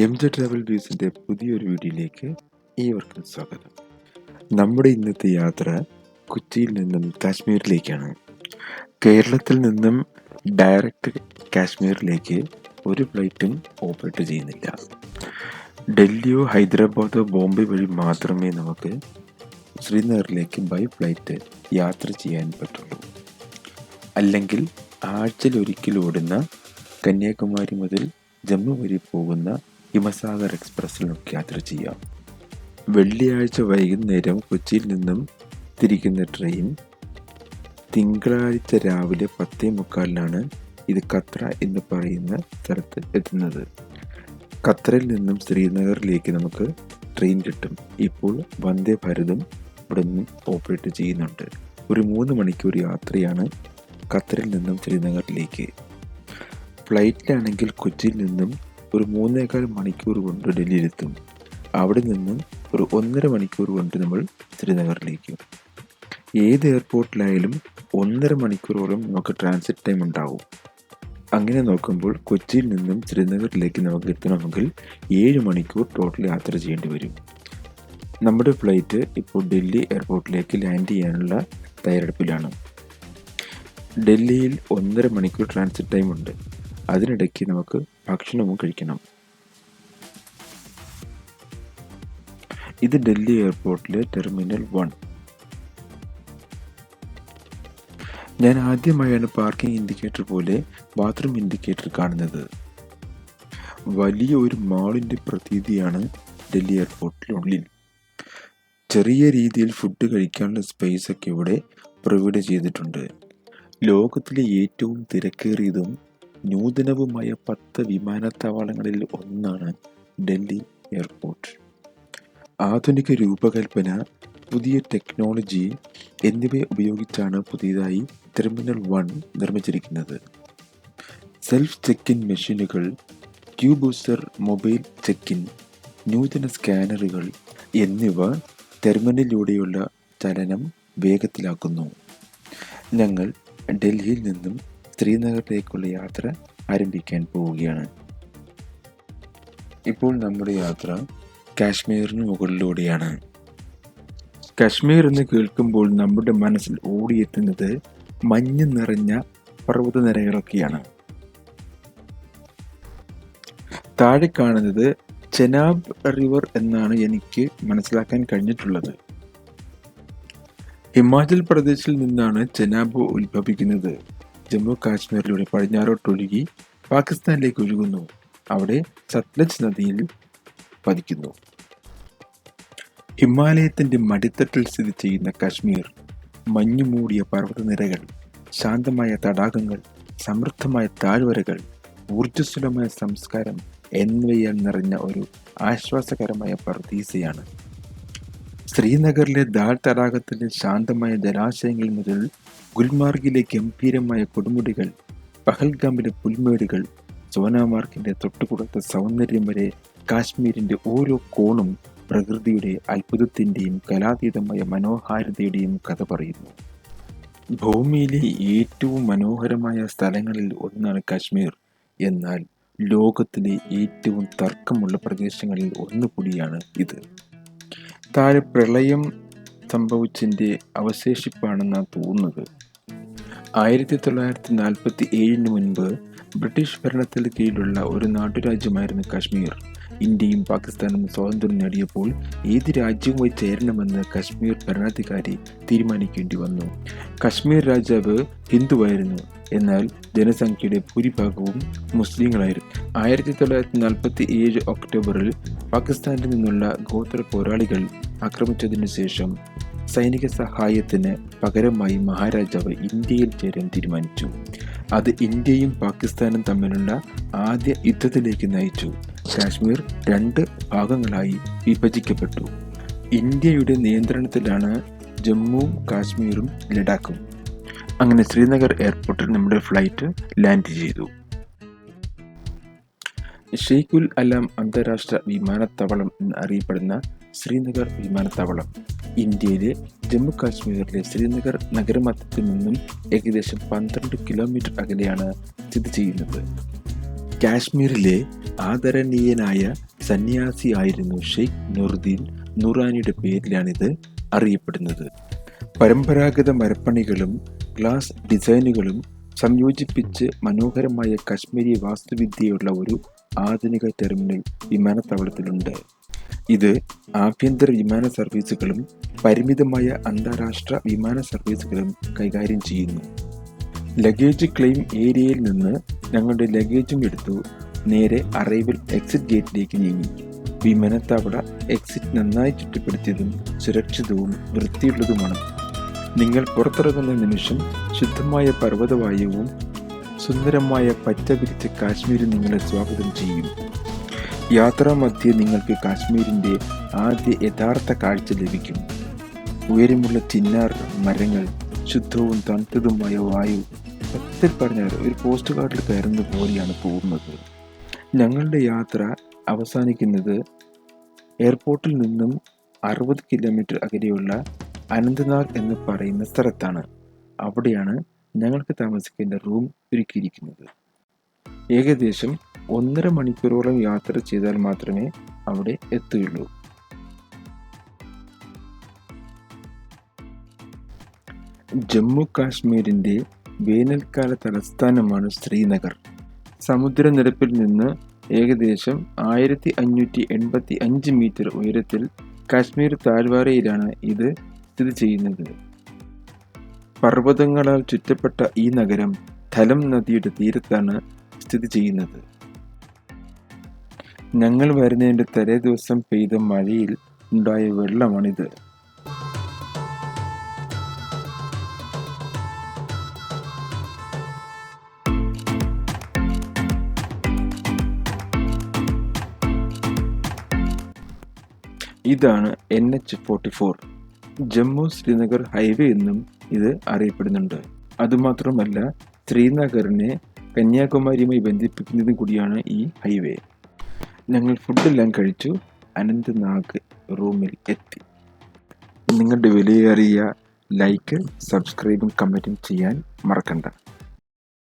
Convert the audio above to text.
M J travel വ്യൂസിൻ്റെ പുതിയൊരു വീഡിയോയിലേക്ക് ഏവർക്കും സ്വാഗതം. നമ്മുടെ ഇന്നത്തെ യാത്ര കൊച്ചിയിൽ നിന്നും കാശ്മീരിലേക്കാണ്. കേരളത്തിൽ നിന്നും ഡയറക്റ്റ് കാശ്മീരിലേക്ക് ഒരു ഫ്ലൈറ്റും ഓപ്പറേറ്റ് ചെയ്യുന്നില്ല. ഡൽഹിയോ ഹൈദരാബാദോ ബോംബെ വഴി മാത്രമേ നമുക്ക് ശ്രീനഗറിലേക്ക് ബൈ ഫ്ലൈറ്റ് യാത്ര ചെയ്യാൻ പറ്റുള്ളൂ. അല്ലെങ്കിൽ ആഴ്ചയിൽ ഒരിക്കൽ ഓടുന്ന കന്യാകുമാരി മുതൽ ജമ്മു വരെ പോകുന്ന ഹിമസാഗർ എക്സ്പ്രസ്സിൽ നമുക്ക് യാത്ര ചെയ്യാം. വെള്ളിയാഴ്ച വൈകുന്നേരം കൊച്ചിയിൽ നിന്നും തിരിക്കുന്ന ട്രെയിൻ തിങ്കളാഴ്ച രാവിലെ 10:45 ഇത് കത്ര എന്ന് പറയുന്ന സ്ഥലത്ത് എത്തുന്നത്. ഖത്തറിൽ നിന്നും ശ്രീനഗറിലേക്ക് നമുക്ക് ട്രെയിൻ കിട്ടും. ഇപ്പോൾ വന്ദേ ഭാരതും ഇവിടെ നിന്നും ഓപ്പറേറ്റ് ചെയ്യുന്നുണ്ട്. ഒരു 3 മണിക്കൂർ യാത്രയാണ് ഖത്തറിൽ നിന്നും ശ്രീനഗറിലേക്ക്. ഫ്ലൈറ്റിലാണെങ്കിൽ കൊച്ചിയിൽ നിന്നും ഒരു 3.25 മണിക്കൂർ കൊണ്ട് ഡൽഹിയിലെത്തും. അവിടെ നിന്നും ഒരു 1.5 മണിക്കൂർ കൊണ്ട് നമ്മൾ ശ്രീനഗറിലേക്ക്. ഏത് എയർപോർട്ടിലായാലും 1.5 മണിക്കൂറോളം നമുക്ക് ട്രാൻസിറ്റ് ടൈം ഉണ്ടാവും. അങ്ങനെ നോക്കുമ്പോൾ കൊച്ചിയിൽ നിന്നും ശ്രീനഗറിലേക്ക് നമുക്ക് എത്തണമെങ്കിൽ 7 മണിക്കൂർ ടോട്ടൽ യാത്ര ചെയ്യേണ്ടി വരും. നമ്മുടെ ഫ്ലൈറ്റ് ഇപ്പോൾ ഡൽഹി എയർപോർട്ടിലേക്ക് ലാൻഡ് ചെയ്യാനുള്ള തയ്യാറെടുപ്പിലാണ്. ഡൽഹിയിൽ 1.5 മണിക്കൂർ ട്രാൻസിറ്റ് ടൈം ഉണ്ട്. അതിനിടയ്ക്ക് നമുക്ക് ഭക്ഷണവും കഴിക്കണം. ഇത് ഡൽഹി എയർപോർട്ടിലെ ടെർമിനൽ 1. ഞാൻ ആദ്യമായാണ് പാർക്കിംഗ് ഇൻഡിക്കേറ്റർ പോലെ ബാത്റൂം ഇൻഡിക്കേറ്റർ കാണുന്നത്. വലിയ ഒരു മാളിൻ്റെ പ്രതീതിയാണ് ഡൽഹി എയർപോർട്ടിനുള്ളിൽ. ചെറിയ രീതിയിൽ ഫുഡ് കഴിക്കാനുള്ള സ്പേസ് ഒക്കെ ഇവിടെ പ്രൊവൈഡ് ചെയ്തിട്ടുണ്ട്. ലോകത്തിലെ ഏറ്റവും തിരക്കേറിയതും നൂതനവുമായ 10 വിമാനത്താവളങ്ങളിൽ ഒന്നാണ് ഡൽഹി എയർപോർട്ട്. ആധുനിക രൂപകൽപ്പന, പുതിയ ടെക്നോളജി എന്നിവ ഉപയോഗിച്ചാണ് പുതിയതായി ടെർമിനൽ 1 നിർമ്മിച്ചിരിക്കുന്നത്. സെൽഫ് ചെക്ക് ഇൻ മെഷീനുകൾ, ക്യൂബൂസർ മൊബൈൽ ചെക്ക് ഇൻ, നൂതന സ്കാനറുകൾ എന്നിവ ടെർമിനലിലൂടെയുള്ള ചലനം വേഗത്തിലാക്കുന്നു. ഞങ്ങൾ ഡൽഹിയിൽ നിന്നും ശ്രീനഗറിലേക്കുള്ള യാത്ര ആരംഭിക്കാൻ പോവുകയാണ്. ഇപ്പോൾ നമ്മുടെ യാത്ര കാശ്മീരിന് മുകളിലൂടെയാണ്. കാശ്മീർ എന്ന് കേൾക്കുമ്പോൾ നമ്മുടെ മനസ്സിൽ ഓടിയെത്തുന്നത് മഞ്ഞ് നിറഞ്ഞ പർവ്വതനിരകളൊക്കെയാണ്. താഴെ കാണുന്നത് ചെനാബ് റിവർ എന്നാണ് എനിക്ക് മനസ്സിലാക്കാൻ കഴിഞ്ഞിട്ടുള്ളത്. ഹിമാചൽ പ്രദേശിൽ നിന്നാണ് ചെനാബ് ഉത്ഭവിക്കുന്നത്. ജമ്മു കാശ്മീരിലൂടെ പടിഞ്ഞാറോട്ടൊഴുകി പാകിസ്ഥാനിലേക്ക് ഒഴുകുന്നു. അവിടെ സത്ലജ് നദിയിൽ പതിക്കുന്നു. ഹിമാലയത്തിൻ്റെ മടിത്തട്ടിൽ സ്ഥിതി ചെയ്യുന്ന കാശ്മീർ മഞ്ഞുമൂടിയ പർവ്വതനിരകൾ, ശാന്തമായ തടാകങ്ങൾ, സമൃദ്ധമായ താഴ്വരകൾ, ഊർജ്ജസ്വലമായ സംസ്കാരം എന്നിവയാൽ നിറഞ്ഞ ഒരു ആശ്വാസകരമായ പർദീസയാണ്. ശ്രീനഗറിലെ ദാൽ തടാകത്തിലെ ശാന്തമായ ജലാശയങ്ങൾ മുതൽ ഗുൽമാർഗിലെ ഗംഭീരമായ കൊടുമുടികൾ, പഹൽഗാമിലെ പുൽമേടുകൾ, സോനാമാർഗിന്റെ തൊട്ടുപുറത്തെ സൗന്ദര്യം വരെ കാശ്മീരിന്റെ ഓരോ കോണും പ്രകൃതിയുടെ അത്ഭുതത്തിന്റെയും കലാതീതമായ മനോഹാരിതയുടെയും കഥ പറയുന്നു. ഭൂമിയിലെ ഏറ്റവും മനോഹരമായ സ്ഥലങ്ങളിൽ ഒന്നാണ് കാശ്മീർ. എന്നാൽ ലോകത്തിലെ ഏറ്റവും തർക്കമുള്ള പ്രദേശങ്ങളിൽ ഒന്നുകൂടിയാണ് ഇത്. താഴെ പ്രളയം സംഭവിച്ചതിൻ്റെ അവശേഷിപ്പാണെന്നാണ് തോന്നുന്നത്. 1947 മുൻപ് ബ്രിട്ടീഷ് ഭരണത്തിന് കീഴിലുള്ള ഒരു നാട്ടുരാജ്യമായിരുന്നു കാശ്മീർ. ഇന്ത്യയും പാകിസ്ഥാനും സ്വാതന്ത്ര്യം നേടിയപ്പോൾ ഏത് രാജ്യവുമായി ചേരണമെന്ന് കാശ്മീർ ഭരണാധികാരി തീരുമാനിക്കേണ്ടി വന്നു. കാശ്മീർ രാജാവ് ഹിന്ദുവായിരുന്നു. എന്നാൽ ജനസംഖ്യയുടെ ഭൂരിഭാഗവും മുസ്ലിങ്ങളായിരുന്നു. 1947 ഒക്ടോബറിൽ പാകിസ്ഥാനിൽ നിന്നുള്ള ഗോത്ര പോരാളികൾ ആക്രമിച്ചതിനു ശേഷം സൈനിക സഹായത്തിന് പകരമായി മഹാരാജാവ് ഇന്ത്യയിൽ ചേരാൻ തീരുമാനിച്ചു. അത് ഇന്ത്യയും പാകിസ്ഥാനും തമ്മിലുള്ള ആദ്യ യുദ്ധത്തിലേക്ക് നയിച്ചു. കാശ്മീർ 2 ഭാഗങ്ങളായി വിഭജിക്കപ്പെട്ടു. ഇന്ത്യയുടെ നിയന്ത്രണത്തിലാണ് ജമ്മുവും കാശ്മീരും ലഡാക്കും. അങ്ങനെ ശ്രീനഗർ എയർപോർട്ടിൽ നമ്മുടെ ഫ്ലൈറ്റ് ലാൻഡ് ചെയ്തു. ഷെയ്ഖുൽ അലാം അന്താരാഷ്ട്ര വിമാനത്താവളം എന്ന് അറിയപ്പെടുന്ന ശ്രീനഗർ വിമാനത്താവളം ഇന്ത്യയിലെ ജമ്മു കാശ്മീരിലെ ശ്രീനഗർ നഗരമധ്യത്തിൽ നിന്നും ഏകദേശം 12 കിലോമീറ്റർ അകലെയാണ് സ്ഥിതി ചെയ്യുന്നത്. കാശ്മീരിലെ ആദരണീയനായ സന്യാസി ആയിരുന്നു ഷെയ്ഖ് നൂറുദ്ദീൻ നൂറാനിയുടെ പേരിലാണിത് അറിയപ്പെടുന്നത്. പരമ്പരാഗത മരപ്പണികളും ഗ്ലാസ് ഡിസൈനുകളും സംയോജിപ്പിച്ച് മനോഹരമായ കാശ്മീരി വാസ്തുവിദ്യയുള്ള ഒരു ആധുനിക ടെർമിനൽ വിമാനത്താവളത്തിലുണ്ട്. ഇത് ആഭ്യന്തര വിമാന സർവീസുകളും പരിമിതമായ അന്താരാഷ്ട്ര വിമാന സർവീസുകളും കൈകാര്യം ചെയ്യുന്നു. ലഗേജ് ക്ലെയിം ഏരിയയിൽ നിന്ന് ഞങ്ങളുടെ ലഗേജും എടുത്തു നേരെ അറൈവൽ എക്സിറ്റ് ഗേറ്റിലേക്ക് നീങ്ങി. വിമാനത്താവള എക്സിറ്റ് നന്നായി ചുറ്റപ്പെടുത്തിയതും സുരക്ഷിതവും വൃത്തിയുള്ളതുമാണ്. നിങ്ങൾ പുറത്തിറങ്ങുന്ന നിമിഷം ശുദ്ധമായ പർവ്വതവായുവും സുന്ദരമായ പച്ച വിരിച്ച കാശ്മീരും നിങ്ങളെ സ്വാഗതം ചെയ്യും. യാത്രാമധ്യേ നിങ്ങൾക്ക് കാശ്മീരിൻ്റെ ആദ്യ യഥാർത്ഥ കാഴ്ച ലഭിക്കും. ഉയരമുള്ള ചിന്നാർ മരങ്ങൾ, ശുദ്ധവും തണുത്തതുമായ വായു. സത്യത്തിൽ പറഞ്ഞാൽ ഒരു പോസ്റ്റ് കാർഡിൽ കയറുന്ന പോലെയാണ് പോകുന്നത്. ഞങ്ങളുടെ യാത്ര അവസാനിക്കുന്നത് എയർപോർട്ടിൽ നിന്നും 60 കിലോമീറ്റർ അകലെയുള്ള അനന്ത്നാഗ് എന്ന് പറയുന്ന സ്ഥലത്താണ്. അവിടെയാണ് ഞങ്ങൾക്ക് താമസിക്കേണ്ട റൂം ഒരുക്കിയിരിക്കുന്നത്. ഏകദേശം 1.5 മണിക്കൂറോളം യാത്ര ചെയ്താൽ മാത്രമേ അവിടെ എത്തുകയുള്ളൂ. ജമ്മു കാശ്മീരിൻ്റെ വേനൽക്കാല തലസ്ഥാനമാണ് ശ്രീനഗർ. സമുദ്രനിരപ്പിൽ നിന്ന് ഏകദേശം 1585 മീറ്റർ ഉയരത്തിൽ കാശ്മീർ താഴ്വരയിലാണ് ഇത് സ്ഥിതി ചെയ്യുന്നത്. പർവ്വതങ്ങളാൽ ചുറ്റപ്പെട്ട ഈ നഗരം ധലം നദിയുടെ തീരത്താണ് സ്ഥിതി ചെയ്യുന്നത്. ഞങ്ങൾ വരുന്നതിൻ്റെ തലേ ദിവസം പെയ്ത മഴയിൽ ഉണ്ടായ വെള്ളമാണിത്. ഇതാണ് NH-44 ജമ്മു ശ്രീനഗർ ഹൈവേ എന്നും ഇത് അറിയപ്പെടുന്നുണ്ട്. അതുമാത്രമല്ല, ശ്രീനഗറിനെ കന്യാകുമാരിയുമായി ബന്ധിപ്പിക്കുന്നതും കൂടിയാണ് ഈ ഹൈവേ. ഞങ്ങൾ ഫുഡെല്ലാം കഴിച്ചു അനന്ത്നാഗ് റൂമിൽ എത്തി. നിങ്ങളുടെ വിലയേറിയ ലൈക്ക്, സബ്സ്ക്രൈബും കമൻറ്റും ചെയ്യാൻ മറക്കണ്ട.